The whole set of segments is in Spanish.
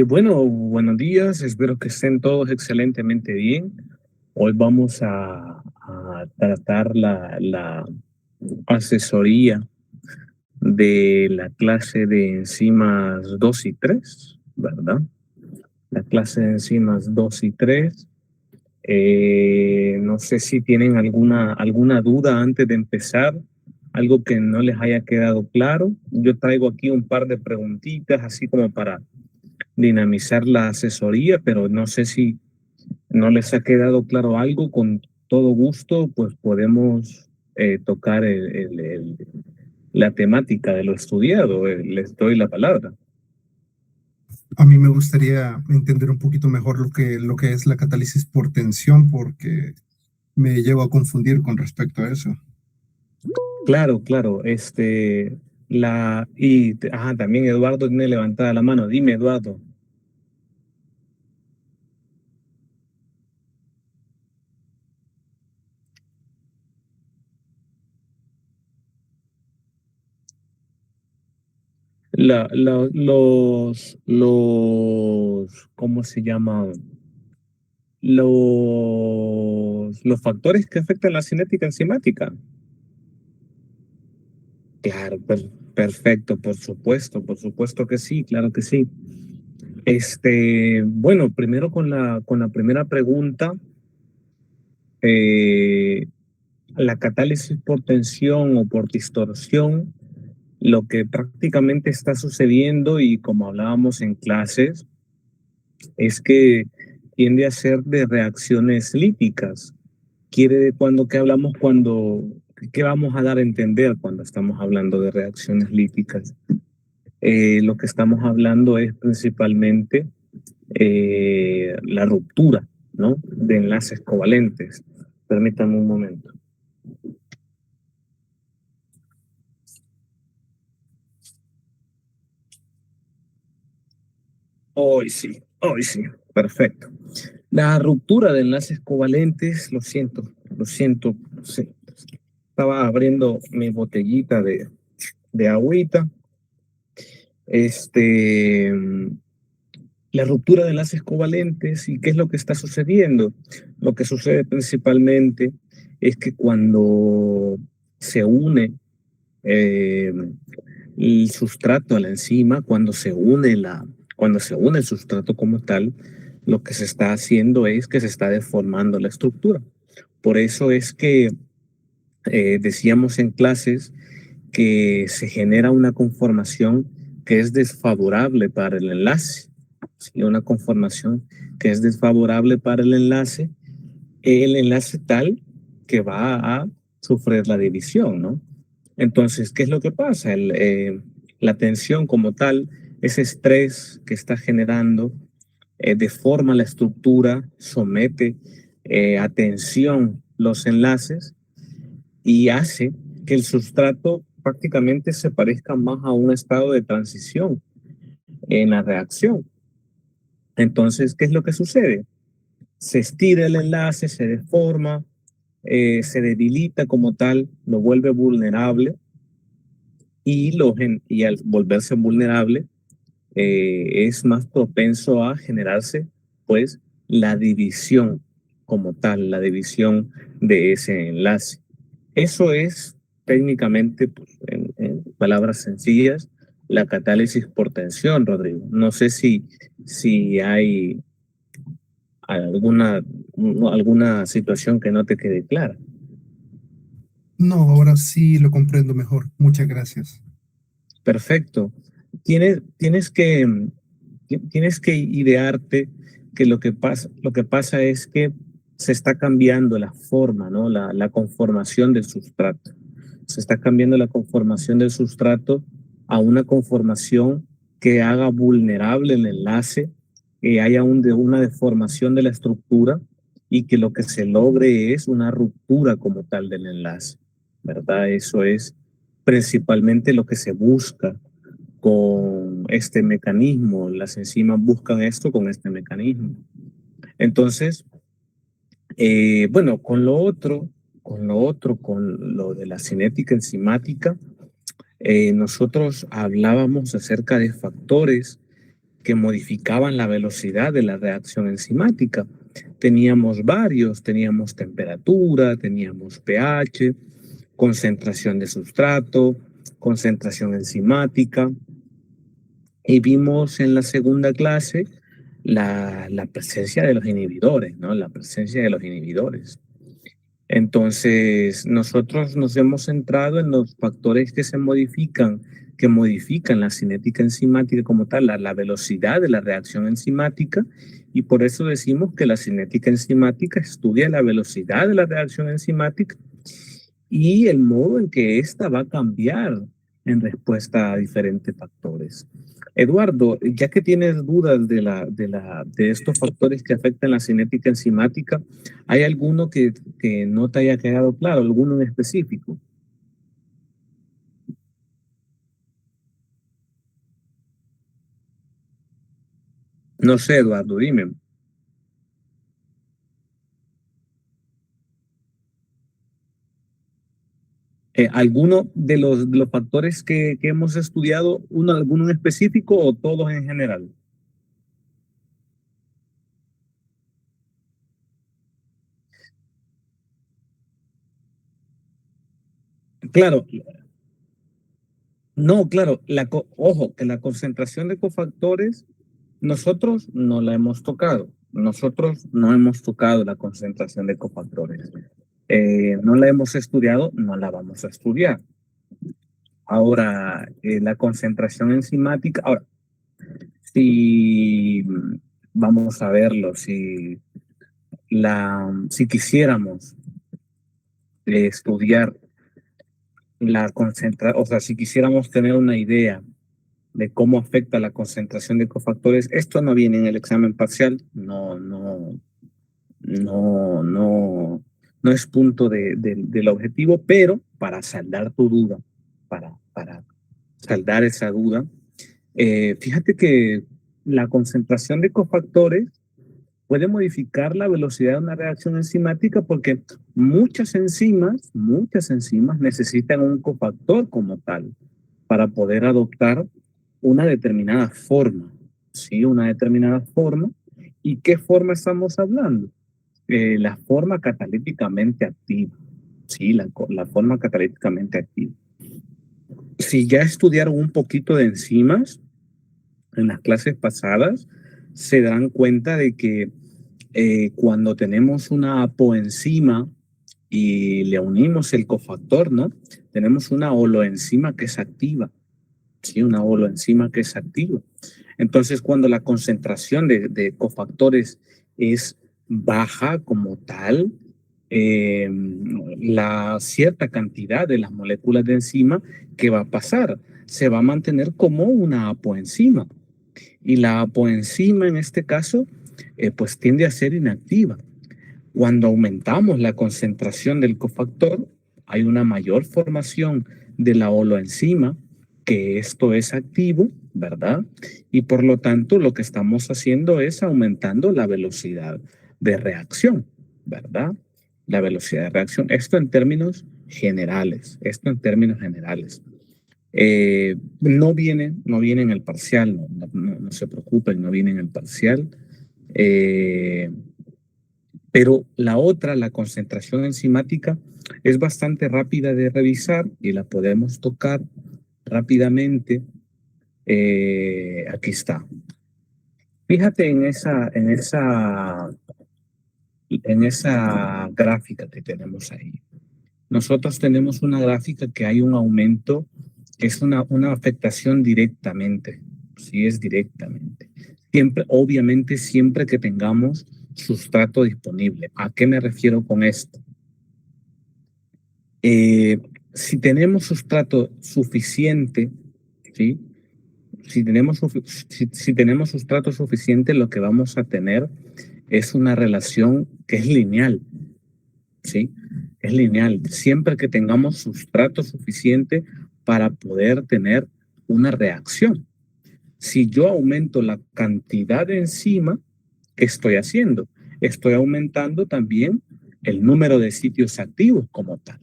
Bueno, buenos días, espero que estén todos excelentemente bien. Hoy vamos a tratar la asesoría de la clase de enzimas 2 y 3, ¿verdad? La clase de enzimas 2 y 3. No sé si tienen alguna duda antes de empezar, algo que no les haya quedado claro. Yo traigo aquí un par de preguntitas, así como para dinamizar la asesoría, pero no sé si no les ha quedado claro algo. Con todo gusto, pues podemos tocar la temática de lo estudiado. Les doy la palabra. A mí me gustaría entender un poquito mejor lo que es la catálisis por tensión, porque me llevo a confundir con respecto a eso. Claro, claro. También Eduardo tiene levantada la mano. Dime, Eduardo. ¿Cómo se llaman? Los factores que afectan la cinética enzimática. Claro, perfecto, por supuesto que sí, claro que sí. Bueno, primero con la primera pregunta, eh, la catálisis por tensión o por distorsión, lo que prácticamente está sucediendo y como hablábamos en clases, es que tiende a ser de reacciones líticas. Quiere de cuando que hablamos cuando, ¿qué vamos a dar a entender cuando estamos hablando de reacciones líticas? Lo que estamos hablando es principalmente la ruptura, ¿no? De enlaces covalentes. Permítame un momento. Hoy sí, perfecto. La ruptura de enlaces covalentes, lo siento, sí. Estaba abriendo mi botellita de agüita. Este, la ruptura de enlaces covalentes, ¿y qué es lo que está sucediendo? Lo que sucede principalmente es que cuando se une eh, el sustrato a la enzima, cuando se une el sustrato como tal, lo que se está haciendo es que se está deformando la estructura. Por eso es que decíamos en clases que se genera una conformación que es desfavorable para el enlace. ¿Sí? Una conformación que es desfavorable para el enlace tal que va a sufrir la división, ¿no? Entonces, ¿qué es lo que pasa? La tensión como tal, ese estrés que está generando, deforma la estructura, somete a tensión los enlaces y hace que el sustrato prácticamente se parezca más a un estado de transición en la reacción. Entonces, ¿qué es lo que sucede? Se estira el enlace, se deforma, se debilita como tal, lo vuelve vulnerable y al volverse vulnerable es más propenso a generarse pues la división como tal, la división de ese enlace. Eso es técnicamente, pues, en palabras sencillas, la catálisis por tensión, Rodrigo. No sé si hay alguna, alguna situación que no te quede clara. No, ahora sí lo comprendo mejor. Muchas gracias. Perfecto. Tienes tienes que idearte que lo que pasa es que se está cambiando la forma, ¿no? La conformación del sustrato. Se está cambiando la conformación del sustrato a una conformación que haga vulnerable el enlace, que haya una deformación de la estructura y que lo que se logre es una ruptura como tal del enlace, ¿verdad? Eso es principalmente lo que se busca con este mecanismo. Las enzimas buscan esto con este mecanismo. Entonces, bueno, con lo otro, con lo de la cinética enzimática, nosotros hablábamos acerca de factores que modificaban la velocidad de la reacción enzimática. Teníamos varios, teníamos temperatura, teníamos pH, concentración de sustrato, concentración enzimática, y vimos en la segunda clase la presencia de los inhibidores, ¿no? La presencia de los inhibidores. Entonces, nosotros nos hemos centrado en los factores que modifican la cinética enzimática como tal, la velocidad de la reacción enzimática, y por eso decimos que la cinética enzimática estudia la velocidad de la reacción enzimática y el modo en que ésta va a cambiar en respuesta a diferentes factores. Eduardo, ya que tienes dudas de estos factores que afectan la cinética enzimática, ¿hay alguno que no te haya quedado claro, alguno en específico? No sé, Eduardo, dime. ¿Alguno de los factores que hemos estudiado, alguno en específico o todos en general? Claro, no, claro, ojo, que la concentración de cofactores nosotros no la hemos tocado. Nosotros no hemos tocado la concentración de cofactores. No la hemos estudiado, no la vamos a estudiar. Ahora, la concentración enzimática, ahora, si vamos a verlo, si quisiéramos estudiar la concentración, o sea, si quisiéramos tener una idea de cómo afecta la concentración de cofactores, esto no viene en el examen parcial, no es punto del objetivo, pero para saldar tu duda, para saldar esa duda, fíjate que la concentración de cofactores puede modificar la velocidad de una reacción enzimática porque muchas enzimas necesitan un cofactor como tal para poder adoptar una determinada forma, ¿sí? Una determinada forma. ¿Y qué forma estamos hablando? La forma catalíticamente activa, ¿sí? La forma catalíticamente activa. Si ya estudiaron un poquito de enzimas en las clases pasadas, se dan cuenta de que cuando tenemos una apoenzima y le unimos el cofactor, ¿no? Tenemos una holoenzima que es activa, ¿sí? Una holoenzima que es activa. Entonces, cuando la concentración de cofactores es baja como tal, la cierta cantidad de las moléculas de enzima, ¿qué va a pasar? Se va a mantener como una apoenzima. Y la apoenzima en este caso, pues tiende a ser inactiva. Cuando aumentamos la concentración del cofactor, hay una mayor formación de la holoenzima, que esto es activo, ¿verdad? Y por lo tanto, lo que estamos haciendo es aumentando la velocidad de reacción, ¿verdad? La velocidad de reacción. Esto en términos generales. No viene en el parcial, no se preocupen, no viene en el parcial. Pero la otra, la concentración enzimática, es bastante rápida de revisar y la podemos tocar rápidamente. Aquí está. Fíjate en esa gráfica que tenemos ahí. Nosotros tenemos una gráfica que hay un aumento, que es una afectación directamente, sí es directamente. Siempre, obviamente, siempre que tengamos sustrato disponible. ¿A qué me refiero con esto? Si tenemos sustrato suficiente, ¿sí? Si tenemos sustrato suficiente, lo que vamos a tener es una relación que es lineal, ¿sí? Es lineal. Siempre que tengamos sustrato suficiente para poder tener una reacción. Si yo aumento la cantidad de enzima, ¿qué estoy haciendo? Estoy aumentando también el número de sitios activos como tal.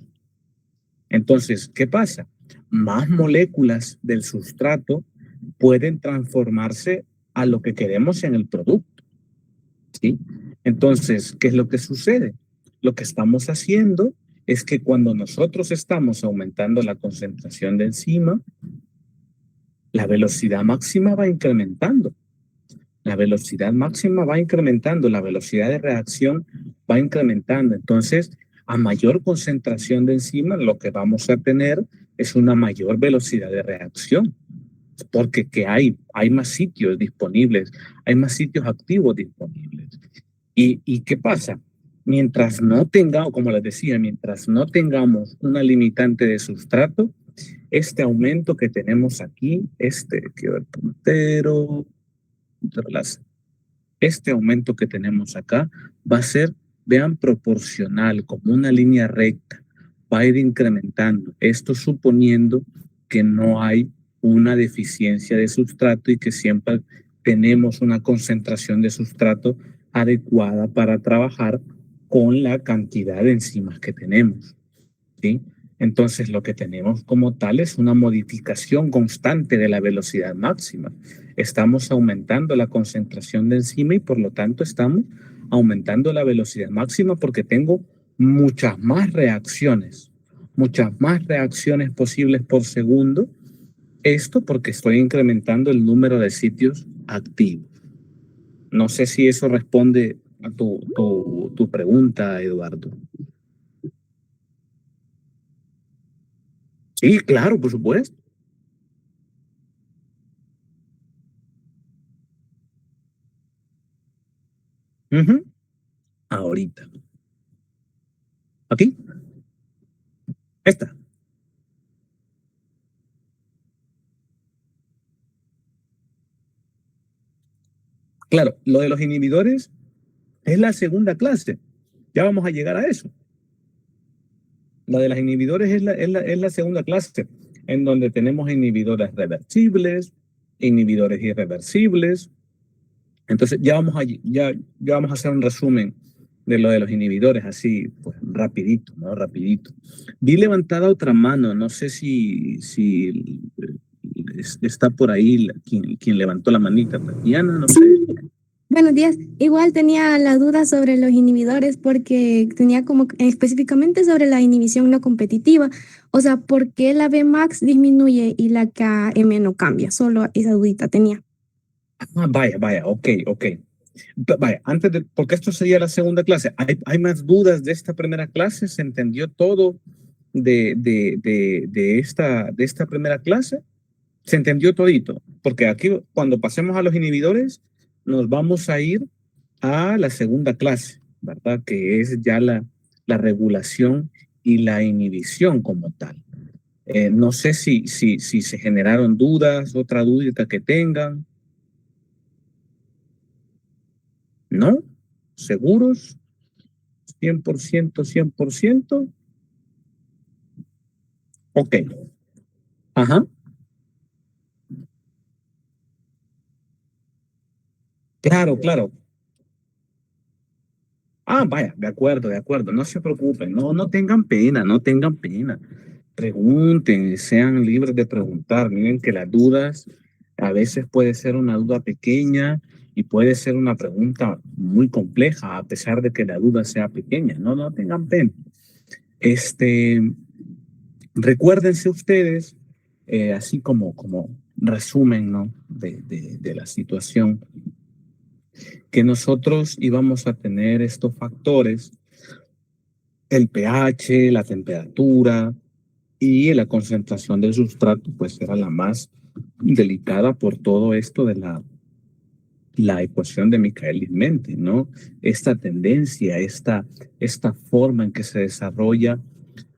Entonces, ¿qué pasa? más moléculas del sustrato pueden transformarse a lo que queremos en el producto, ¿sí? Entonces, ¿qué es lo que sucede? Lo que estamos haciendo es que cuando nosotros estamos aumentando la concentración de enzima, la velocidad máxima va incrementando. La velocidad máxima va incrementando, la velocidad de reacción va incrementando. Entonces, a mayor concentración de enzima, lo que vamos a tener es una mayor velocidad de reacción, porque que hay más sitios disponibles, hay más sitios activos disponibles. ¿Y qué pasa? Mientras no tengamos, como les decía, mientras no tengamos una limitante de sustrato, este aumento que tenemos aquí, quiero ver, puntero, este aumento que tenemos acá va a ser, vean, proporcional, como una línea recta, va a ir incrementando. Esto suponiendo que no hay una deficiencia de sustrato y que siempre tenemos una concentración de sustrato adecuada para trabajar con la cantidad de enzimas que tenemos, ¿sí? Entonces, lo que tenemos como tal es una modificación constante de la velocidad máxima. Estamos aumentando la concentración de enzima y por lo tanto estamos aumentando la velocidad máxima porque tengo muchas más reacciones posibles por segundo. Esto porque estoy incrementando el número de sitios activos. No sé si eso responde a tu pregunta, Eduardo. Sí, claro, por supuesto. Ujú. Ahorita. Aquí, esta. Claro, lo de los inhibidores es la segunda clase. Ya vamos a llegar a eso. La de los inhibidores es la segunda clase, en donde tenemos inhibidores reversibles, inhibidores irreversibles. Entonces, ya vamos a hacer un resumen de lo de los inhibidores, así, pues, rapidito, ¿no? Rapidito. Vi levantada otra mano, no sé si está por ahí quien levantó la manita, Tatiana, no sé. Buenos días. Igual tenía la duda sobre los inhibidores porque tenía como específicamente sobre la inhibición no competitiva. O sea, ¿por qué la Bmax disminuye y la Km no cambia? Solo esa dudita tenía. Ah, vaya, ok. Vaya, porque esto sería la segunda clase. ¿Hay más dudas de esta primera clase? ¿Se entendió todo de esta primera clase? ¿Se entendió todito? Porque aquí, cuando pasemos a los inhibidores, nos vamos a ir a la segunda clase, ¿verdad? Que es ya la regulación y la inhibición como tal. No sé si se generaron dudas, otra duda que tengan. ¿No? ¿Seguros? 100%, 100%. Ok. Ajá. Claro. Ah, vaya, de acuerdo, de acuerdo. No se preocupen, no tengan pena, no tengan pena. Pregunten, sean libres de preguntar. Miren que las dudas a veces puede ser una duda pequeña y puede ser una pregunta muy compleja, a pesar de que la duda sea pequeña. No tengan pena. Este, Recuérdense ustedes, así como resumen, ¿no? de la situación, que nosotros íbamos a tener estos factores, el pH, la temperatura y la concentración del sustrato, pues era la más delicada por todo esto de la ecuación de Michaelis-Menten, ¿no? Esta tendencia, esta forma en que se desarrolla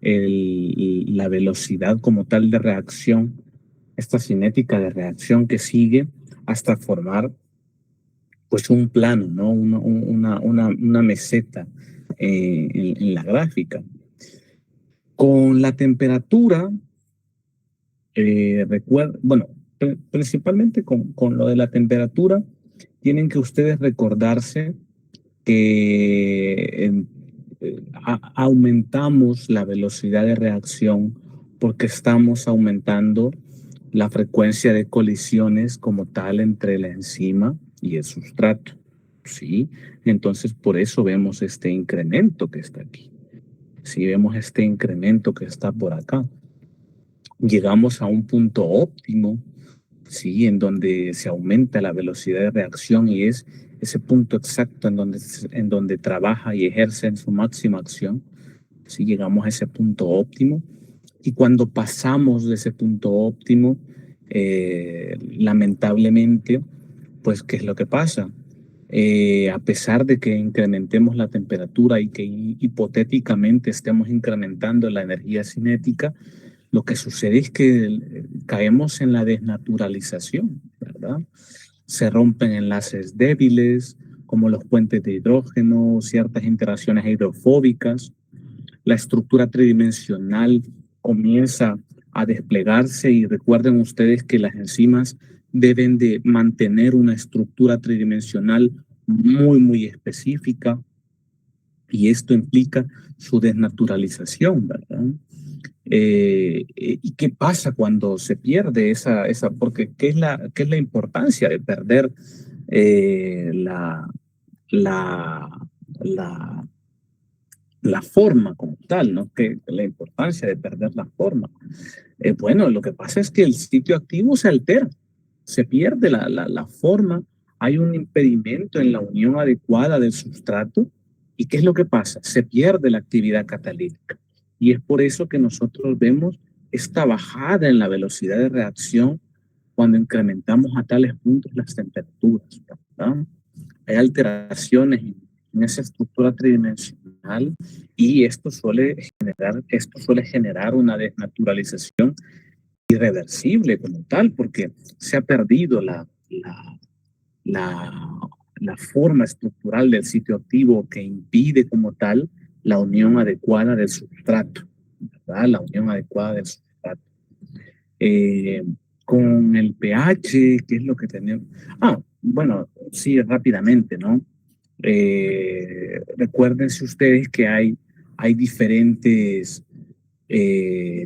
la velocidad como tal de reacción, esta cinética de reacción que sigue hasta formar pues un plano, ¿no? Una meseta en la gráfica. Con la temperatura, bueno, principalmente con lo de la temperatura, tienen que ustedes recordarse que aumentamos la velocidad de reacción porque estamos aumentando la frecuencia de colisiones como tal entre la enzima y el sustrato, ¿sí? Entonces, por eso vemos este incremento que está aquí. Si vemos este incremento que está por acá, llegamos a un punto óptimo, ¿sí? En donde se aumenta la velocidad de reacción y es ese punto exacto en donde trabaja y ejerce en su máxima acción. ¿Sí? Llegamos a ese punto óptimo y cuando pasamos de ese punto óptimo, lamentablemente, pues, ¿qué es lo que pasa? A pesar de que incrementemos la temperatura y que hipotéticamente estemos incrementando la energía cinética, lo que sucede es que caemos en la desnaturalización, ¿verdad? Se rompen enlaces débiles, como los puentes de hidrógeno, ciertas interacciones hidrofóbicas. La estructura tridimensional comienza a desplegarse y recuerden ustedes que las enzimas deben de mantener una estructura tridimensional muy específica y esto implica su desnaturalización, ¿verdad? ¿Y qué pasa cuando se pierde esa porque qué es la importancia de perder la, la, la, la forma como tal, ¿no? Que la importancia de perder la forma. Bueno, lo que pasa es que el sitio activo se altera, se pierde la forma, hay un impedimento en la unión adecuada del sustrato. ¿Y qué es lo que pasa? Se pierde la actividad catalítica. Y es por eso que nosotros vemos esta bajada en la velocidad de reacción cuando incrementamos a tales puntos las temperaturas, ¿verdad? Hay alteraciones en esa estructura tridimensional y esto suele generar una desnaturalización irreversible como tal, porque se ha perdido la, la forma estructural del sitio activo que impide como tal la unión adecuada del sustrato, ¿verdad? La unión adecuada del sustrato. Eh, con el pH, ¿qué es lo que tenemos? Bueno, sí, rápidamente, ¿no? Recuérdense ustedes que hay diferentes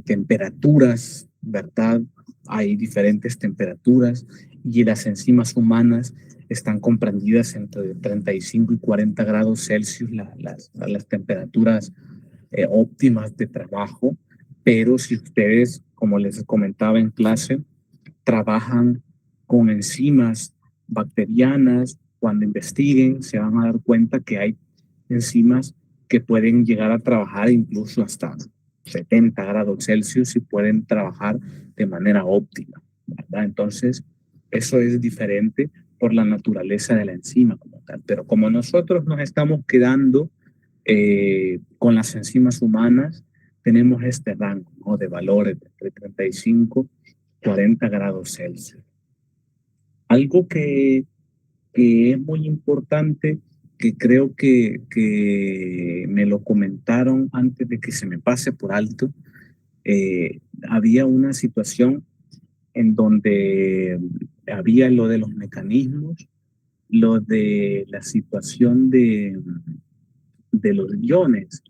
temperaturas, ¿verdad? Hay diferentes temperaturas y las enzimas humanas están comprendidas entre 35 y 40 grados Celsius, las temperaturas óptimas de trabajo, pero si ustedes, como les comentaba en clase, trabajan con enzimas bacterianas, cuando investiguen se van a dar cuenta que hay enzimas que pueden llegar a trabajar incluso hasta 70 grados Celsius y pueden trabajar de manera óptima, ¿verdad? Entonces, eso es diferente por la naturaleza de la enzima como tal. Pero como nosotros nos estamos quedando con las enzimas humanas, tenemos este rango, ¿no? De valores de 35 y 40 grados Celsius. Algo que es muy importante, que creo que me lo comentaron antes de que se me pase por alto, había una situación en donde había lo de los mecanismos, lo de la situación de los iones.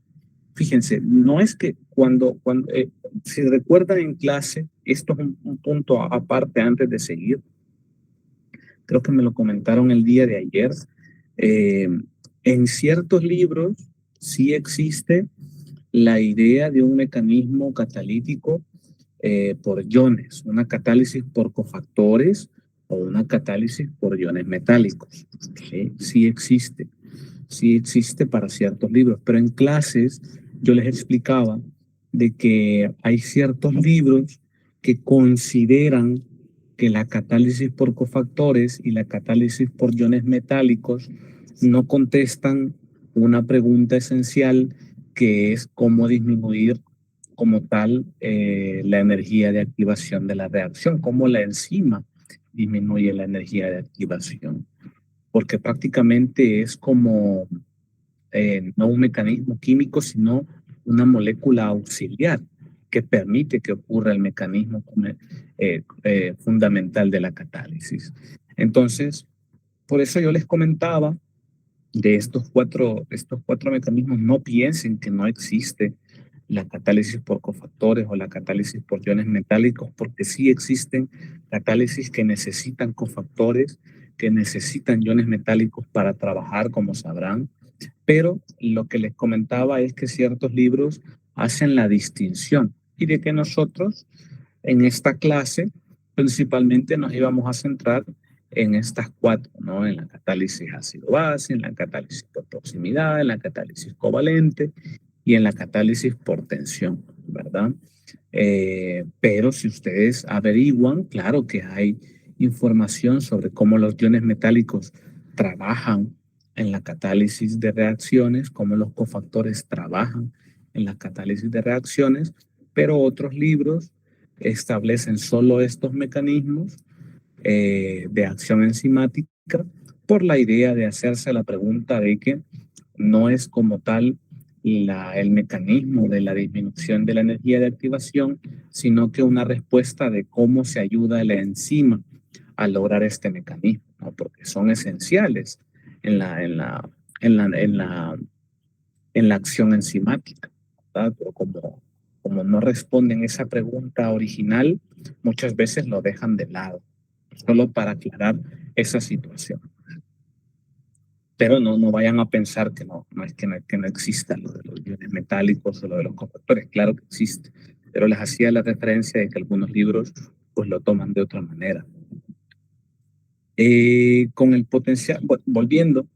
Fíjense, no es que si recuerdan en clase, esto es un punto aparte antes de seguir, creo que me lo comentaron el día de ayer, eh, en ciertos libros sí existe la idea de un mecanismo catalítico por iones, una catálisis por cofactores o una catálisis por iones metálicos. ¿Sí? Sí existe para ciertos libros, pero en clases yo les explicaba de que hay ciertos libros que consideran que la catálisis por cofactores y la catálisis por iones metálicos no contestan una pregunta esencial que es cómo disminuir como tal la energía de activación de la reacción, cómo la enzima disminuye la energía de activación, porque prácticamente es como no un mecanismo químico, sino una molécula auxiliar que permite que ocurra el mecanismo fundamental de la catálisis. Entonces, por eso yo les comentaba de estos cuatro mecanismos, no piensen que no existe la catálisis por cofactores o la catálisis por iones metálicos, porque sí existen catálisis que necesitan cofactores, que necesitan iones metálicos para trabajar, como sabrán. Pero lo que les comentaba es que ciertos libros hacen la distinción y de que nosotros en esta clase principalmente nos íbamos a centrar en estas cuatro, ¿no? En la catálisis ácido-base, en la catálisis por proximidad, en la catálisis covalente y en la catálisis por tensión, ¿verdad? Pero si ustedes averiguan, claro que hay información sobre cómo los iones metálicos trabajan en la catálisis de reacciones, cómo los cofactores trabajan en la catálisis de reacciones, pero otros libros establecen solo estos mecanismos de acción enzimática por la idea de hacerse la pregunta de que no es como tal el mecanismo de la disminución de la energía de activación, sino que una respuesta de cómo se ayuda a la enzima a lograr este mecanismo, ¿no? Porque son esenciales en la acción enzimática, ¿verdad? Pero como no responden esa pregunta original, muchas veces lo dejan de lado, solo para aclarar esa situación. Pero no vayan a pensar que que no exista lo de los iones metálicos o lo de los cofactores. Claro que existe, pero les hacía la referencia de que algunos libros pues lo toman de otra manera. Con el potencial, volviendo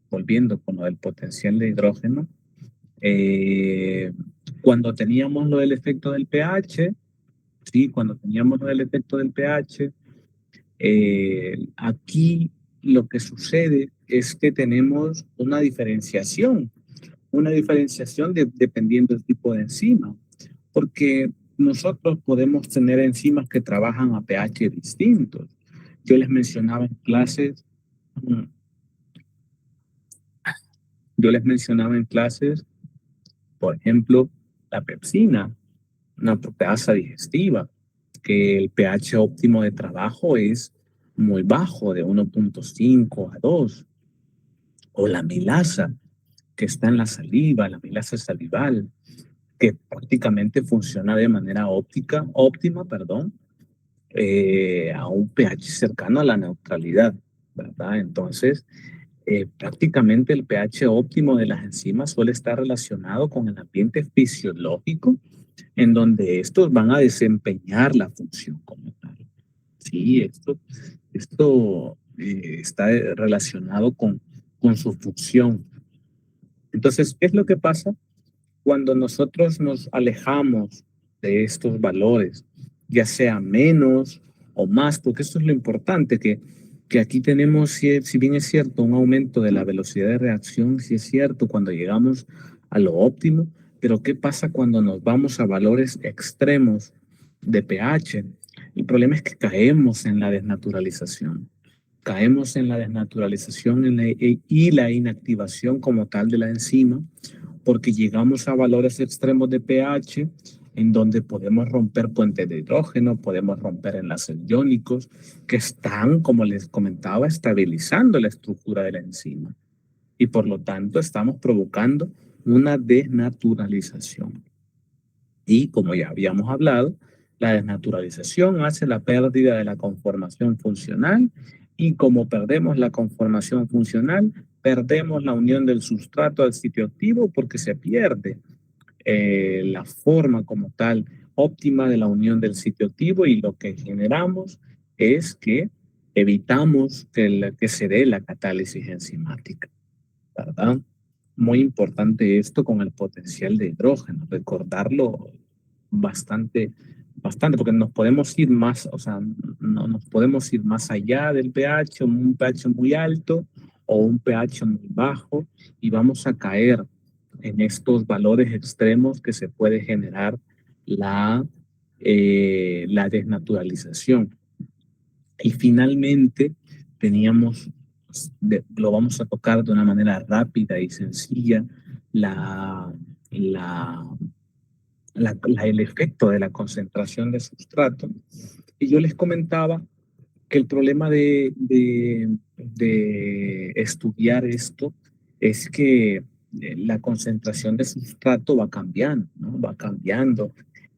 con lo del potencial de hidrógeno, cuando teníamos lo del efecto del pH, sí, cuando teníamos lo del efecto del pH, aquí lo que sucede es que tenemos una diferenciación dependiendo del tipo de enzima, porque nosotros podemos tener enzimas que trabajan a pH distintos. Yo les mencionaba en clases, mm, por ejemplo, la pepsina, una proteasa digestiva, que el pH óptimo de trabajo es muy bajo, de 1.5 a 2, o la milasa, que está en la saliva, la milasa salival, que prácticamente funciona de manera óptima, perdón, a un pH cercano a la neutralidad, ¿verdad? Entonces, prácticamente el pH óptimo de las enzimas suele estar relacionado con el ambiente fisiológico en donde estos van a desempeñar la función como tal. Sí, esto está relacionado con su función. Entonces, ¿qué es lo que pasa cuando nosotros nos alejamos de estos valores, ya sea menos o más? Porque eso es lo importante, que aquí tenemos, si bien es cierto, un aumento de la velocidad de reacción, si es cierto, cuando llegamos a lo óptimo, pero ¿qué pasa cuando nos vamos a valores extremos de pH? El problema es que caemos en la desnaturalización. Caemos en la desnaturalización y la inactivación como tal de la enzima, porque llegamos a valores extremos de pH en donde podemos romper puentes de hidrógeno, podemos romper enlaces iónicos que están, como les comentaba, estabilizando la estructura de la enzima. Y por lo tanto estamos provocando una desnaturalización. Y como ya habíamos hablado, la desnaturalización hace la pérdida de la conformación funcional y como perdemos la conformación funcional, perdemos la unión del sustrato al sitio activo porque se pierde la forma como tal óptima de la unión del sitio activo y lo que generamos es que evitamos que se dé la catálisis enzimática, ¿verdad? Muy importante esto con el potencial de hidrógeno, recordarlo bastante, porque nos podemos ir más, o sea, no nos podemos ir más allá del pH, un pH muy alto o un pH muy bajo, y vamos a caer en estos valores extremos que se puede generar la desnaturalización. Y finalmente teníamos, lo vamos a tocar de una manera rápida y sencilla, la, la el efecto de la concentración de sustrato. Y yo les comentaba que el problema de estudiar esto es que la concentración de sustrato va cambiando, ¿no? Va cambiando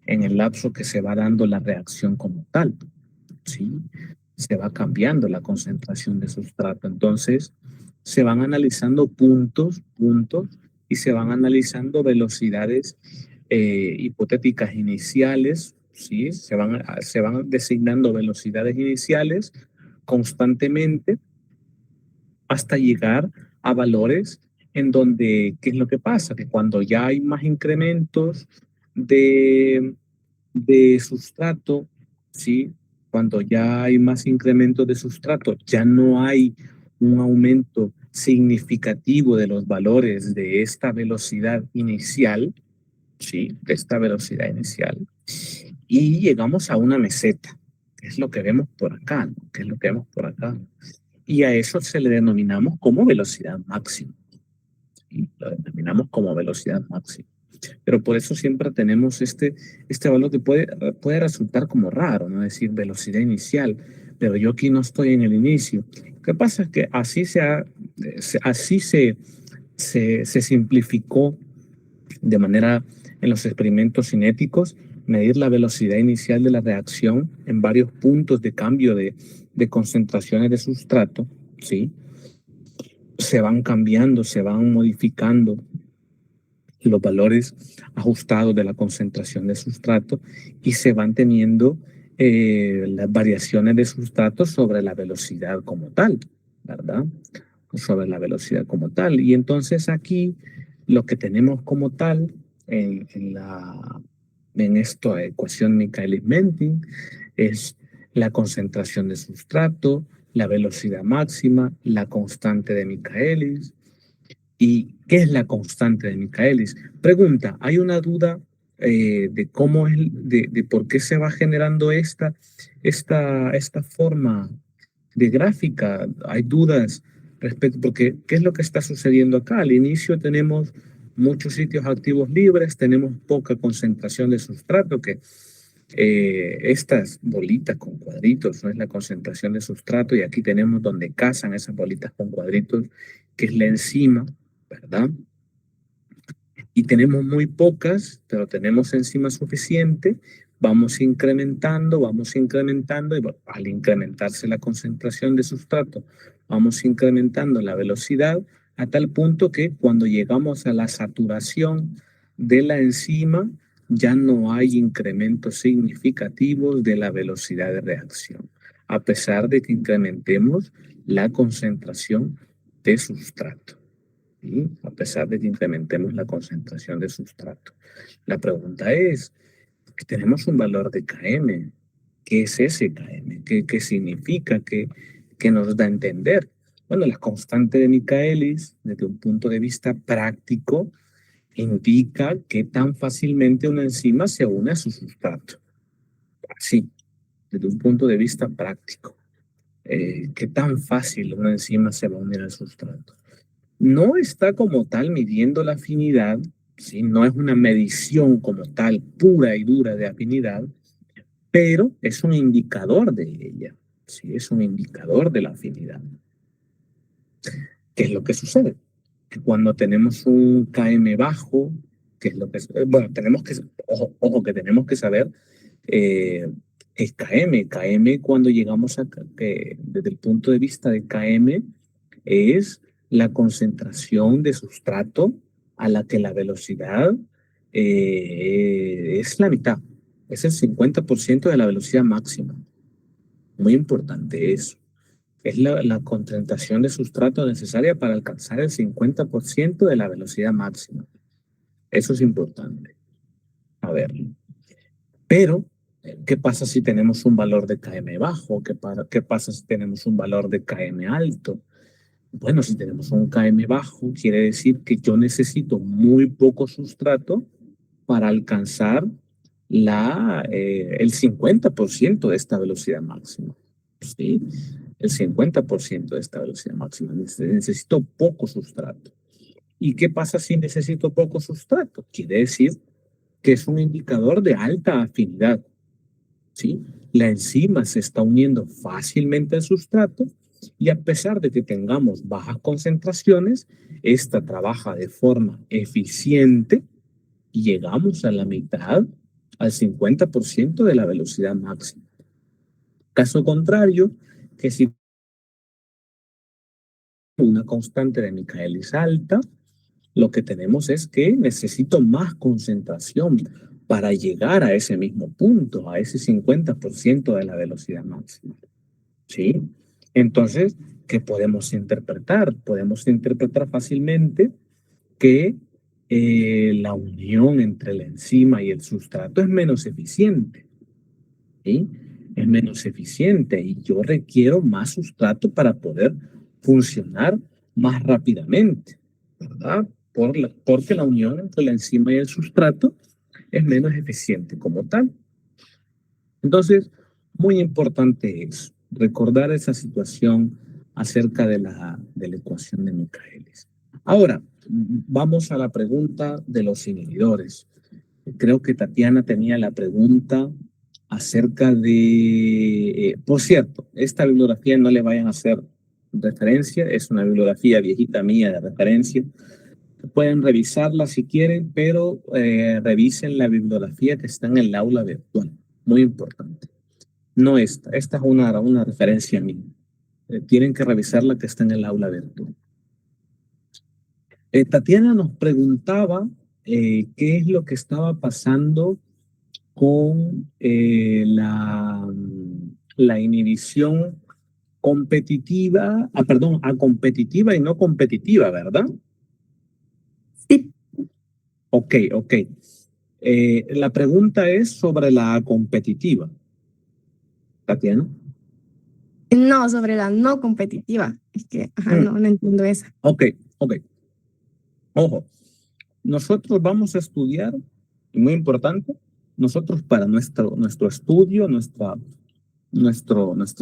en el lapso que se va dando la reacción como tal, ¿sí? Se va cambiando la concentración de sustrato. Entonces, se van analizando puntos, y se van analizando velocidades hipotéticas iniciales, ¿sí? Se van designando velocidades iniciales constantemente hasta llegar a valores en donde, ¿qué es lo que pasa? Que cuando ya hay más incrementos de, de sustrato, ¿sí? Cuando ya hay más incrementos de sustrato, ya no hay un aumento significativo de los valores de esta velocidad inicial, ¿sí? De esta velocidad inicial. Y llegamos a una meseta, que es lo que vemos por acá, ¿no? Que es lo que vemos por acá. Y a eso se le denominamos como velocidad máxima. ¿Sí? Lo denominamos como velocidad máxima. Pero por eso siempre tenemos este valor que puede resultar como raro, ¿no? Es decir, velocidad inicial, pero yo aquí no estoy en el inicio. Lo que pasa es que así se simplificó de manera en los experimentos cinéticos, medir la velocidad inicial de la reacción en varios puntos de cambio de concentraciones de sustrato, ¿sí? Se van cambiando, se van modificando los valores ajustados de la concentración de sustrato y se van teniendo las variaciones de sustrato sobre la velocidad como tal, ¿verdad? Sobre la velocidad como tal. Y entonces aquí lo que tenemos como tal en esta ecuación Michaelis-Menten es la concentración de sustrato, la velocidad máxima, la constante de Michaelis. ¿Y qué es la constante de Michaelis? Pregunta, ¿hay una duda de cómo es, de por qué se va generando esta forma de gráfica? ¿Hay dudas respecto? Porque, ¿qué es lo que está sucediendo acá? Al inicio tenemos muchos sitios activos libres, tenemos poca concentración de sustrato, que estas bolitas con cuadritos no es la concentración de sustrato, y aquí tenemos donde casan esas bolitas con cuadritos, que es la enzima, ¿verdad? Y tenemos muy pocas, pero tenemos enzima suficiente, vamos incrementando, y al incrementarse la concentración de sustrato, vamos incrementando la velocidad a tal punto que cuando llegamos a la saturación de la enzima, ya no hay incrementos significativos de la velocidad de reacción, a pesar de que incrementemos la concentración de sustrato. ¿Sí? A pesar de que incrementemos la concentración de sustrato. La pregunta es, que tenemos un valor de Km. ¿Qué es ese Km? ¿Qué significa? ¿Qué nos da a entender? Bueno, la constante de Michaelis, desde un punto de vista práctico, indica que tan fácilmente una enzima se une a su sustrato. Así, desde un punto de vista práctico. ¿Qué tan fácil una enzima se va a unir al sustrato? No está como tal midiendo la afinidad, ¿sí? No es una medición como tal pura y dura de afinidad, pero es un indicador de ella, ¿sí? Es un indicador de la afinidad. ¿Qué es lo que sucede? Que cuando tenemos un Km bajo, que es lo que bueno, ojo, que tenemos que saber es Km cuando llegamos a que desde el punto de vista de Km es la concentración de sustrato a la que la velocidad es la mitad, es el 50% de la velocidad máxima. Muy importante eso. Es la concentración de sustrato necesaria para alcanzar el 50% de la velocidad máxima. Eso es importante. A ver. Pero, ¿qué pasa si tenemos un valor de Km bajo? ¿Qué pasa si tenemos un valor de Km alto? Bueno, si tenemos un Km bajo, quiere decir que yo necesito muy poco sustrato para alcanzar el 50% de esta velocidad máxima. ¿Sí? El 50% de esta velocidad máxima. Necesito poco sustrato. ¿Y qué pasa si necesito poco sustrato? Quiere decir que es un indicador de alta afinidad. ¿Sí? La enzima se está uniendo fácilmente al sustrato Y a pesar de que tengamos bajas concentraciones, esta trabaja de forma eficiente y llegamos a la mitad, al 50% de la velocidad máxima. Caso contrario, que si una constante de Michaelis alta, lo que tenemos es que necesito más concentración para llegar a ese mismo punto, a ese 50% de la velocidad máxima. ¿Sí? Entonces, ¿qué podemos interpretar? Podemos interpretar fácilmente que la unión entre la enzima y el sustrato es menos eficiente. ¿Sí? Es menos eficiente y yo requiero más sustrato para poder funcionar más rápidamente, ¿verdad? Porque la unión entre la enzima y el sustrato es menos eficiente como tal. Entonces, muy importante es recordar esa situación acerca de la ecuación de Michaelis. Ahora, vamos a la pregunta de los inhibidores. Creo que Tatiana tenía la pregunta acerca de, por cierto, esta bibliografía no le vayan a hacer referencia, es una bibliografía viejita mía de referencia. Pueden revisarla si quieren, pero revisen la bibliografía que está en el aula virtual. Muy importante. No esta es una referencia mía. Tienen que revisar la que está en el aula virtual. Tatiana nos preguntaba qué es lo que estaba pasando con la inhibición competitiva, perdón, a competitiva y no competitiva, ¿verdad? Sí. Ok. La pregunta es sobre la competitiva. Tatiana. No, sobre la no competitiva. Es que, no entiendo esa. Ok. Ojo, nosotros vamos a estudiar, y muy importante, nosotros para nuestro estudio, nuestra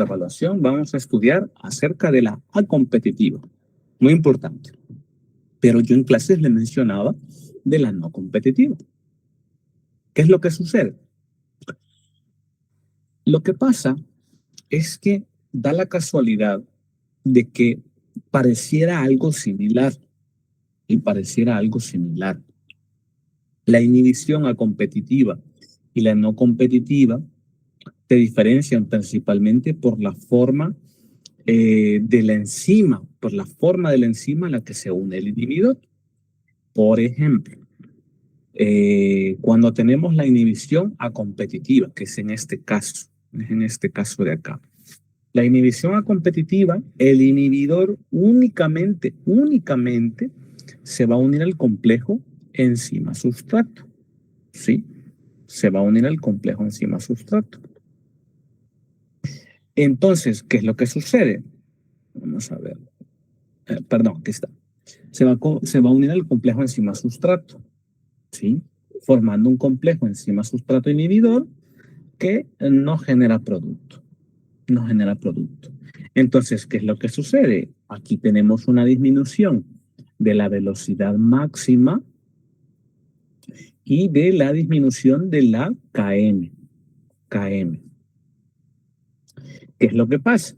evaluación, vamos a estudiar acerca de la competitiva. Muy importante. Pero yo en clases le mencionaba de la no competitiva. ¿Qué es lo que sucede? Lo que pasa es que da la casualidad de que pareciera algo similar. La inhibición a competitiva y la no competitiva se diferencian principalmente por la forma de la enzima, por la forma de la enzima a la que se une el inhibidor. Por ejemplo, cuando tenemos la inhibición a competitiva, que es en este caso de acá. La inhibición a competitiva, el inhibidor únicamente se va a unir al complejo enzima-sustrato. ¿Sí? Se va a unir al complejo enzima-sustrato. Entonces, ¿qué es lo que sucede? Vamos a ver. Perdón, aquí está. Se va a unir al complejo enzima-sustrato. ¿Sí? Formando un complejo enzima-sustrato inhibidor que no genera producto. Entonces, ¿qué es lo que sucede? Aquí tenemos una disminución de la velocidad máxima y de la disminución de la KM. ¿Qué es lo que pasa?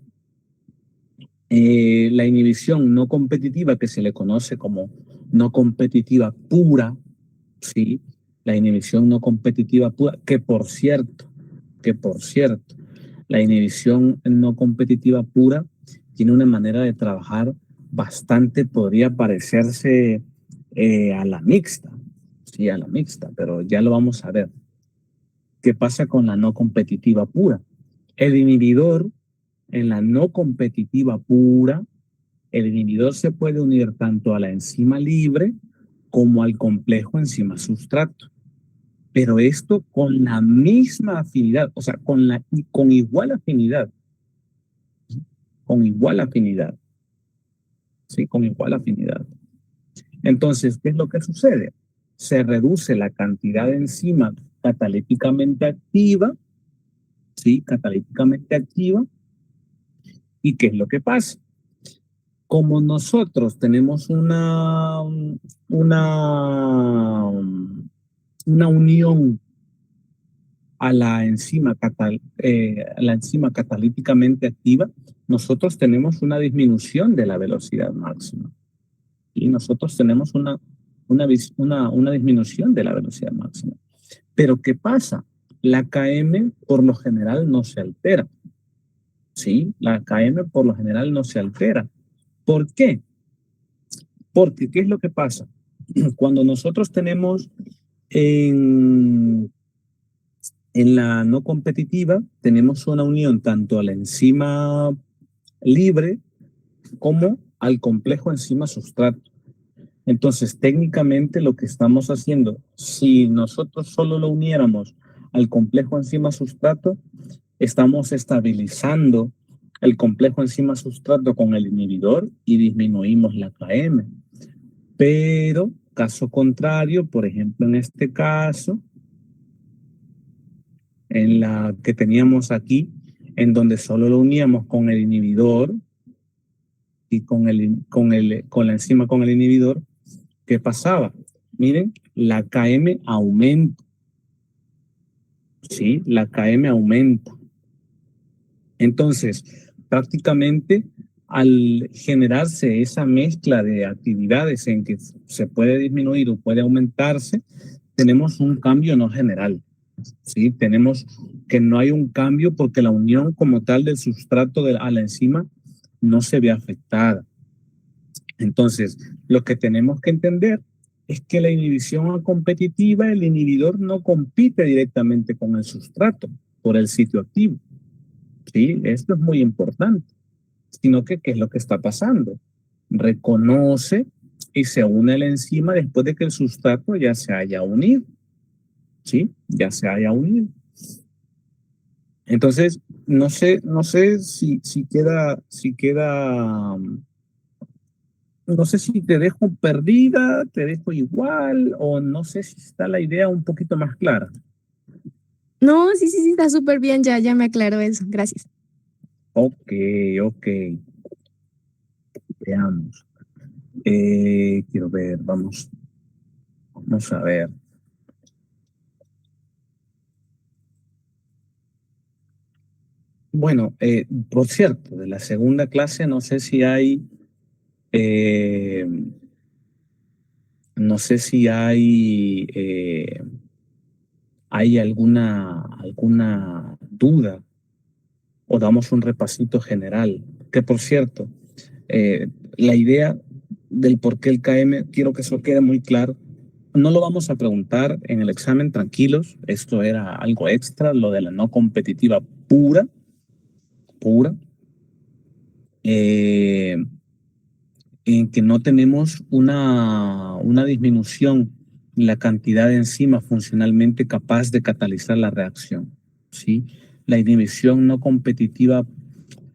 La inhibición no competitiva, que se le conoce como no competitiva pura, ¿sí? La inhibición no competitiva pura, que por cierto, la inhibición no competitiva pura tiene una manera de trabajar bastante, podría parecerse a la mixta, sí, a la mixta, pero ya lo vamos a ver. ¿Qué pasa con la no competitiva pura? El inhibidor en la no competitiva pura, el inhibidor se puede unir tanto a la enzima libre como al complejo enzima sustrato. Pero esto con la misma afinidad, o sea, con igual afinidad. Sí, con igual afinidad. Entonces, ¿qué es lo que sucede? Se reduce la cantidad de enzima catalíticamente activa, ¿sí? Catalíticamente activa. ¿Y qué es lo que pasa? Como nosotros tenemos una unión a la enzima catalíticamente activa, nosotros tenemos una disminución de la velocidad máxima. Y nosotros tenemos una disminución de la velocidad máxima. Pero ¿qué pasa? La KM por lo general no se altera. ¿Sí? La KM por lo general no se altera. ¿Por qué? Porque, ¿qué es lo que pasa? Cuando nosotros tenemos en la no competitiva, tenemos una unión tanto a la enzima libre como al complejo enzima sustrato. Entonces, técnicamente lo que estamos haciendo, si nosotros solo lo uniéramos al complejo enzima sustrato, estamos estabilizando el complejo enzima sustrato con el inhibidor y disminuimos la KM. Pero, caso contrario, por ejemplo, en este caso, en la que teníamos aquí, en donde solo lo uníamos con el inhibidor y con la enzima con el inhibidor, ¿qué pasaba? Miren, la KM aumenta. Sí, la KM aumenta. Entonces, prácticamente al generarse esa mezcla de actividades en que se puede disminuir o puede aumentarse, tenemos un cambio no general. ¿Sí? Tenemos que no hay un cambio porque la unión como tal del sustrato a la enzima no se ve afectada. Entonces, lo que tenemos que entender es que la inhibición competitiva, el inhibidor no compite directamente con el sustrato por el sitio activo. ¿Sí? Esto es muy importante. Sino que, ¿qué es lo que está pasando? Reconoce y se une a la enzima después de que el sustrato ya se haya unido. ¿Sí? Ya se haya unido. Entonces, no sé no sé si te dejo perdida, te dejo igual, o no sé si está la idea un poquito más clara. No, sí, sí, sí, está súper bien, ya me aclaró eso. Gracias. Ok, ok. Veamos. Quiero ver, vamos a ver. Bueno, por cierto, de la segunda clase no sé si eh, no sé si hay alguna duda o damos un repasito general. Que por cierto, eh, la idea del por qué el KM, quiero que eso quede muy claro. No lo vamos a preguntar en el examen, tranquilos. Esto era algo extra, lo de la no competitiva pura, pura. Eh, en que no tenemos una disminución en la cantidad de enzimas funcionalmente capaz de catalizar la reacción. ¿Sí? La inhibición no competitiva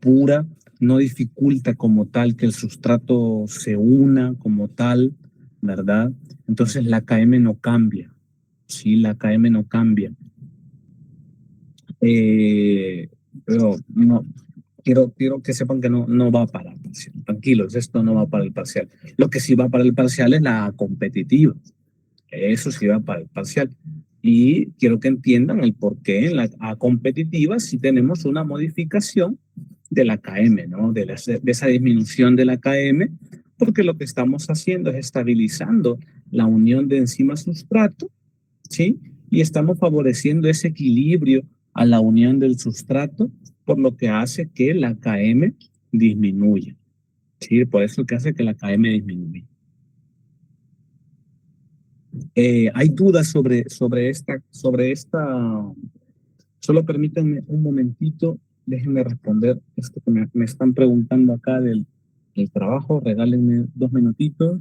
pura no dificulta como tal que el sustrato se una como tal, ¿verdad? Entonces la KM no cambia, ¿sí? La KM no cambia. Pero no, quiero que sepan que no va para el parcial. Tranquilos, esto no va para el parcial. Lo que sí va para el parcial es la competitiva. Eso sí va para el parcial. Y quiero que entiendan el por qué en la A competitiva sí tenemos una modificación de la KM, ¿no? De esa disminución de la KM, porque lo que estamos haciendo es estabilizando la unión de enzima sustrato, ¿sí? Y estamos favoreciendo ese equilibrio a la unión del sustrato, por lo que hace que la KM disminuya, ¿sí? Por eso que hace que la KM disminuya. ¿Hay dudas sobre esta? Solo permítanme un momentito, déjenme responder esto que me están preguntando acá del trabajo, regálenme 2 minutitos.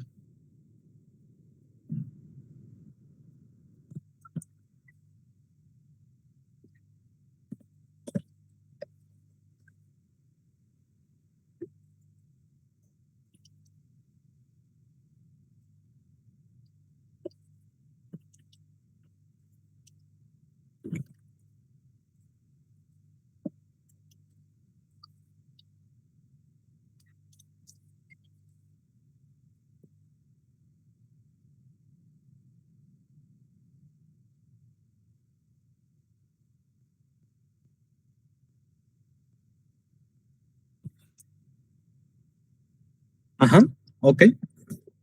Ajá, ok.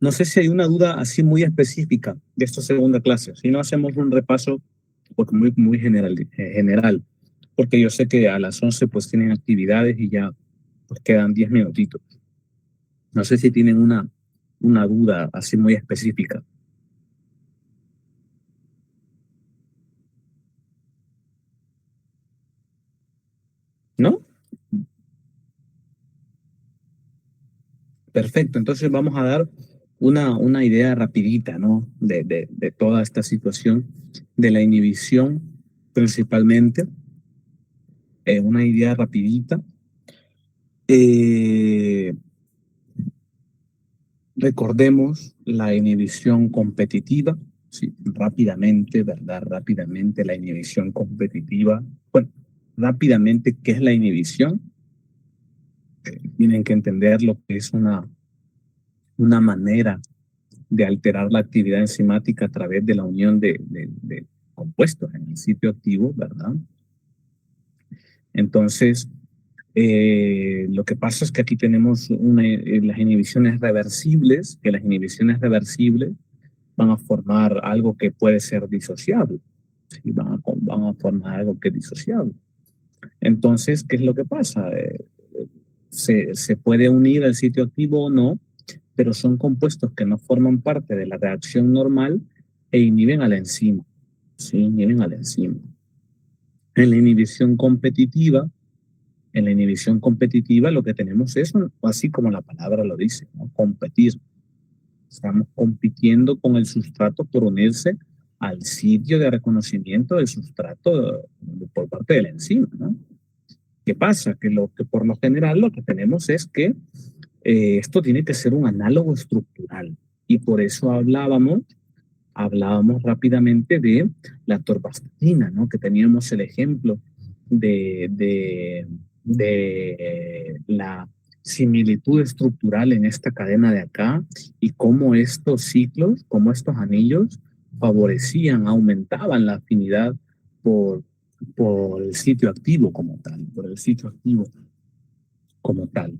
No sé si hay una duda así muy específica de esta segunda clase. Si no, hacemos un repaso pues, muy general, porque yo sé que a las 11 pues tienen actividades y ya pues, quedan 10 minutitos. No sé si tienen una duda así muy específica. ¿No? Perfecto. Entonces vamos a dar una idea rapidita, ¿no? De toda esta situación de la inhibición principalmente. Una idea rapidita. Eh, Recordemos la inhibición competitiva, sí, rápidamente, ¿verdad? Rápidamente la inhibición competitiva. Bueno, rápidamente, ¿qué es la inhibición? Tienen que entender lo que es una manera de alterar la actividad enzimática a través de la unión de compuestos en el sitio activo, ¿verdad? Entonces, lo que pasa es que aquí tenemos las inhibiciones reversibles, que las inhibiciones reversibles van a formar algo que puede ser disociable. ¿Sí? Van a formar algo que es disociable. Entonces, ¿qué es lo que pasa? Se puede unir al sitio activo o no, pero son compuestos que no forman parte de la reacción normal e inhiben a la enzima. Sí, inhiben a la enzima. En la inhibición competitiva, lo que tenemos es, así como la palabra lo dice, ¿no? Competir. Estamos compitiendo con el sustrato por unirse al sitio de reconocimiento del sustrato por parte de la enzima, ¿no? ¿Qué pasa? Que por lo general lo que tenemos es que esto tiene que ser un análogo estructural y por eso hablábamos rápidamente de la atorvastatina, ¿no? Que teníamos el ejemplo de la similitud estructural en esta cadena de acá y cómo estos ciclos, cómo estos anillos favorecían, aumentaban la afinidad por, por el sitio activo como tal, por el sitio activo como tal.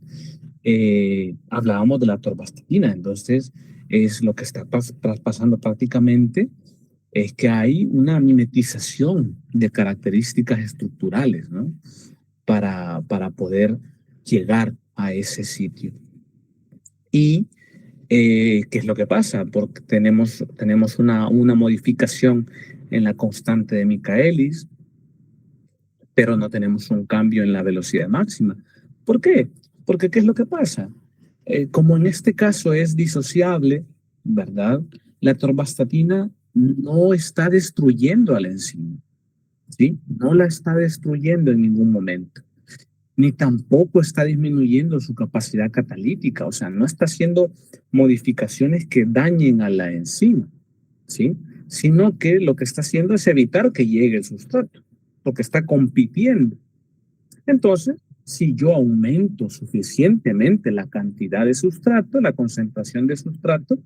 Hablábamos de la atorvastatina, entonces es lo que está traspasando prácticamente es que hay una mimetización de características estructurales, ¿no? Para poder llegar a ese sitio. Y ¿qué es lo que pasa? Porque tenemos una modificación en la constante de Michaelis, pero no tenemos un cambio en la velocidad máxima. ¿Por qué? Porque ¿qué es lo que pasa? Como en este caso es disociable, ¿verdad? La atorvastatina no está destruyendo a la enzima, ¿sí? No la está destruyendo en ningún momento, ni tampoco está disminuyendo su capacidad catalítica, o sea, no está haciendo modificaciones que dañen a la enzima, ¿sí? Sino que lo que está haciendo es evitar que llegue el sustrato, porque está compitiendo. Entonces, si yo aumento suficientemente la cantidad de sustrato, la concentración de sustrato,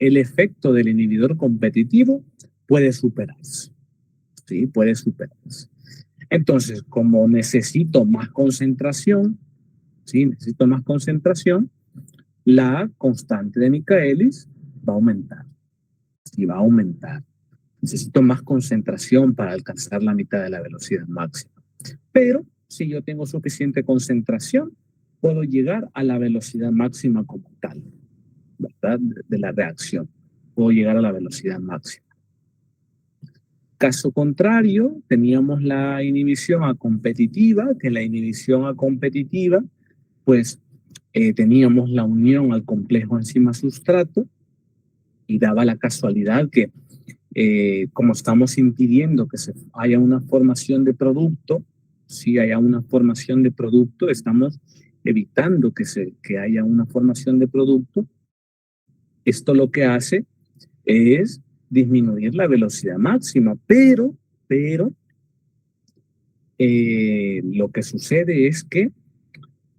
el efecto del inhibidor competitivo puede superarse. ¿Sí? Puede superarse. Entonces, como necesito más concentración, ¿sí? Necesito más concentración, la constante de Michaelis va a aumentar. Sí, va a aumentar. Necesito más concentración para alcanzar la mitad de la velocidad máxima. Pero si yo tengo suficiente concentración, puedo llegar a la velocidad máxima como tal, ¿verdad? De la reacción. Puedo llegar a la velocidad máxima. Caso contrario, teníamos la inhibición acompetitiva, que la inhibición acompetitiva, pues teníamos la unión al complejo enzima-sustrato y daba la casualidad que como estamos impidiendo que haya una formación de producto, si haya una formación de producto, estamos evitando que haya una formación de producto. Esto lo que hace es disminuir la velocidad máxima, pero lo que sucede es que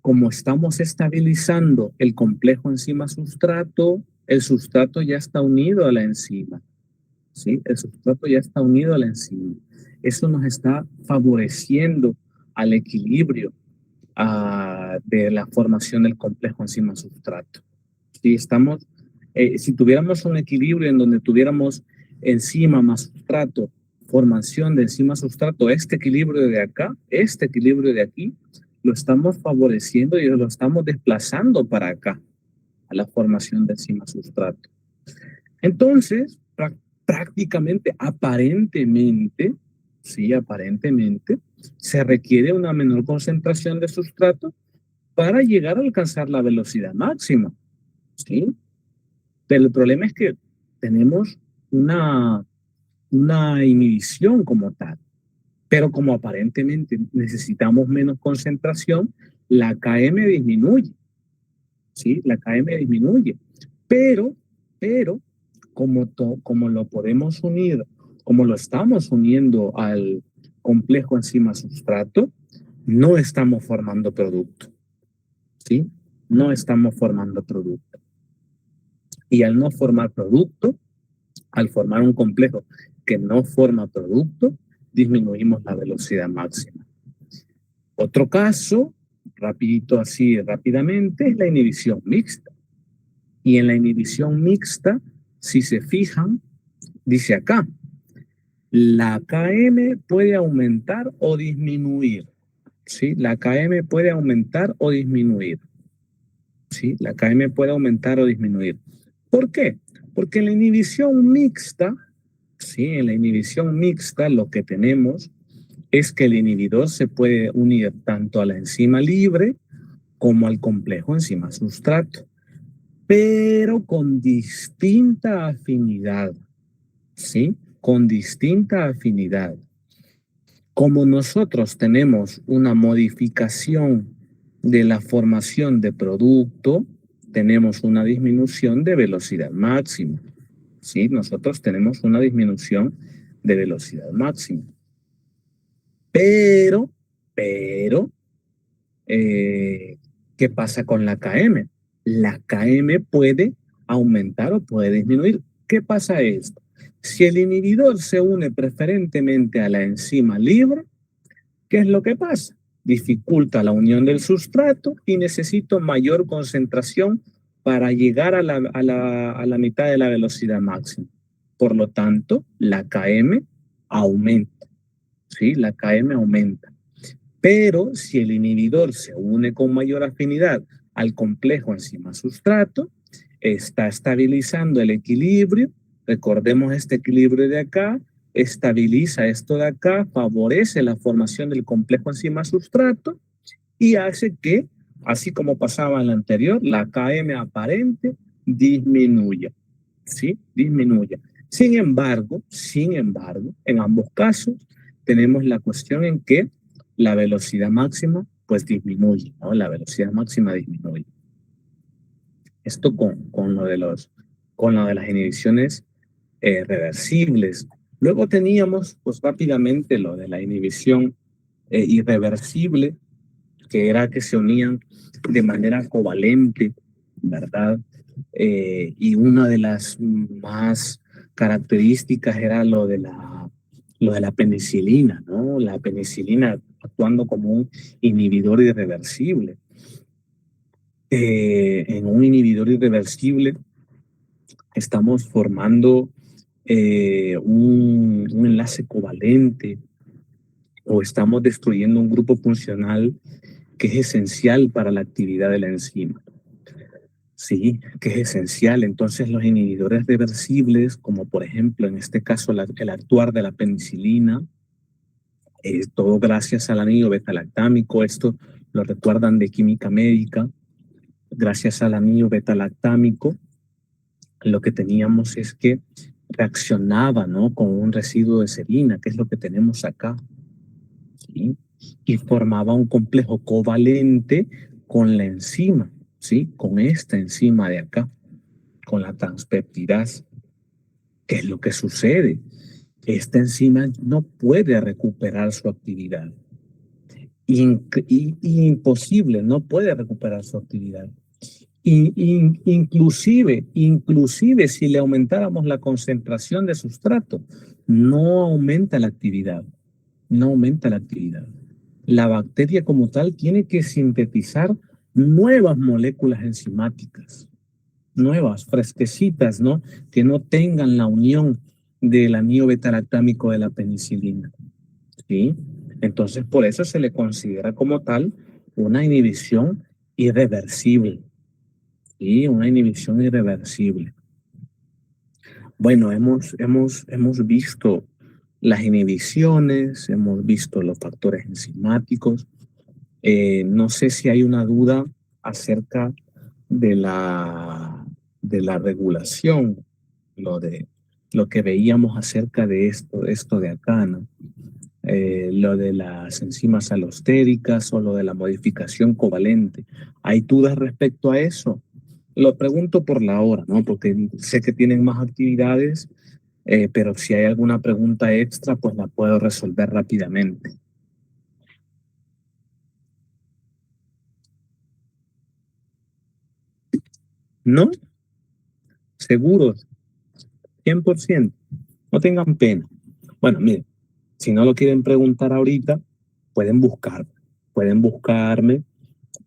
como estamos estabilizando el complejo enzima-sustrato, el sustrato ya está unido a la enzima. ¿Sí? El sustrato ya está unido a la enzima. Eso nos está favoreciendo al equilibrio de la formación del complejo enzima-sustrato. Si tuviéramos un equilibrio en donde tuviéramos enzima más sustrato, formación de enzima sustrato, este equilibrio de acá, este equilibrio de aquí, lo estamos favoreciendo y lo estamos desplazando para acá, a la formación de enzima sustrato. Entonces, prácticamente, aparentemente, se requiere una menor concentración de sustrato para llegar a alcanzar la velocidad máxima, ¿sí? Pero el problema es que tenemos una inhibición como tal, pero como aparentemente necesitamos menos concentración, la KM disminuye, ¿sí? La KM disminuye, pero como lo podemos unir, como lo estamos uniendo al complejo enzima sustrato, no estamos formando producto, ¿sí? No estamos formando producto. Y al no formar producto, al formar un complejo que no forma producto, disminuimos la velocidad máxima. Otro caso, rapidito así, rápidamente, es la inhibición mixta. Y en la inhibición mixta, si se fijan, dice acá, la KM puede aumentar o disminuir, ¿sí? La KM puede aumentar o disminuir, ¿sí? La KM puede aumentar o disminuir. ¿Por qué? Porque en la inhibición mixta, ¿sí? En la inhibición mixta lo que tenemos es que el inhibidor se puede unir tanto a la enzima libre como al complejo enzima sustrato, pero con distinta afinidad, ¿sí? Con distinta afinidad. Como nosotros tenemos una modificación de la formación de producto, tenemos una disminución de velocidad máxima, ¿sí? Nosotros tenemos una disminución de velocidad máxima. Pero, ¿qué pasa con la KM? La KM puede aumentar o puede disminuir. ¿Qué pasa esto? Si el inhibidor se une preferentemente a la enzima libre, ¿qué es lo que pasa? Dificulta la unión del sustrato y necesito mayor concentración para llegar a la mitad de la velocidad máxima. Por lo tanto, la KM aumenta, ¿sí? La KM aumenta. Pero si el inhibidor se une con mayor afinidad al complejo enzima sustrato, está estabilizando el equilibrio. Recordemos este equilibrio de acá, estabiliza esto de acá, favorece la formación del complejo enzima sustrato y hace que, así como pasaba en la anterior, la KM aparente disminuya, ¿sí? Disminuya. Sin embargo, en ambos casos tenemos la cuestión en que la velocidad máxima pues disminuye, ¿no? La velocidad máxima disminuye. Esto con lo de las inhibiciones reversibles. Luego teníamos pues rápidamente lo de la inhibición irreversible, que era que se unían de manera covalente, ¿verdad? Y una de las más características era lo de la penicilina, ¿no? La penicilina actuando como un inhibidor irreversible. En un inhibidor irreversible estamos formando un enlace covalente o estamos destruyendo un grupo funcional que es esencial para la actividad de la enzima. Sí, que es esencial. Entonces los inhibidores reversibles, como por ejemplo en este caso el actuar de la penicilina, todo gracias al anillo beta-lactámico, esto lo recuerdan de química médica, gracias al anillo beta-lactámico, lo que teníamos es que reaccionaba, ¿no? Con un residuo de serina, que es lo que tenemos acá, ¿sí? Y formaba un complejo covalente con la enzima, ¿sí? Con esta enzima de acá, con la transpeptidasa. ¿Qué es lo que sucede? Esta enzima no puede recuperar su actividad. Imposible, no puede recuperar su actividad. Inclusive si le aumentáramos la concentración de sustrato, no aumenta la actividad, no aumenta la actividad. La bacteria como tal tiene que sintetizar nuevas moléculas enzimáticas, nuevas, fresquecitas, ¿no? Que no tengan la unión del anillo beta-lactámico de la penicilina, ¿sí? Entonces, por eso se le considera como tal una inhibición irreversible, ¿sí? Una inhibición irreversible. Bueno, hemos visto las inhibiciones, hemos visto los factores enzimáticos. No sé si hay una duda acerca de de la regulación, lo que veíamos acerca de esto de acá, ¿no? Lo de las enzimas alostéricas o lo de la modificación covalente. ¿Hay dudas respecto a eso? Lo pregunto por la hora, ¿no? Porque sé que tienen más actividades, pero si hay alguna pregunta extra, pues la puedo resolver rápidamente. ¿No? ¿Seguros? 100%. No tengan pena. Bueno, miren, si no lo quieren preguntar ahorita, pueden pueden buscarme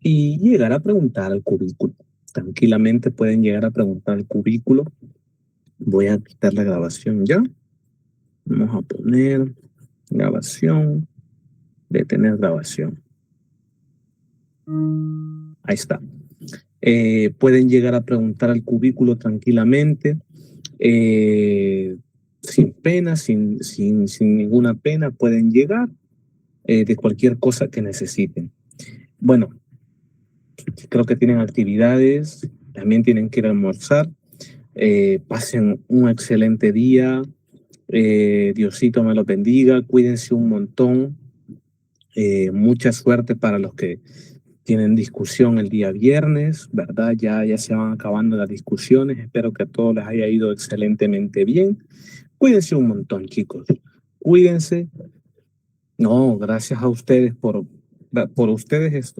y llegar a preguntar al cubículo. Tranquilamente pueden llegar a preguntar al cubículo. Voy a quitar la grabación ya. Vamos a poner grabación, detener grabación. Ahí está. Pueden llegar a preguntar al cubículo tranquilamente, sin pena, sin ninguna pena, pueden llegar de cualquier cosa que necesiten. Bueno, creo que tienen actividades, también tienen que ir a almorzar. Pasen un excelente día. Diosito me lo bendiga. Cuídense un montón. Mucha suerte para los que tienen discusión el día viernes, ¿verdad? Ya se van acabando las discusiones. Espero que a todos les haya ido excelentemente bien. Cuídense un montón, chicos. Cuídense. No, gracias a ustedes por ustedes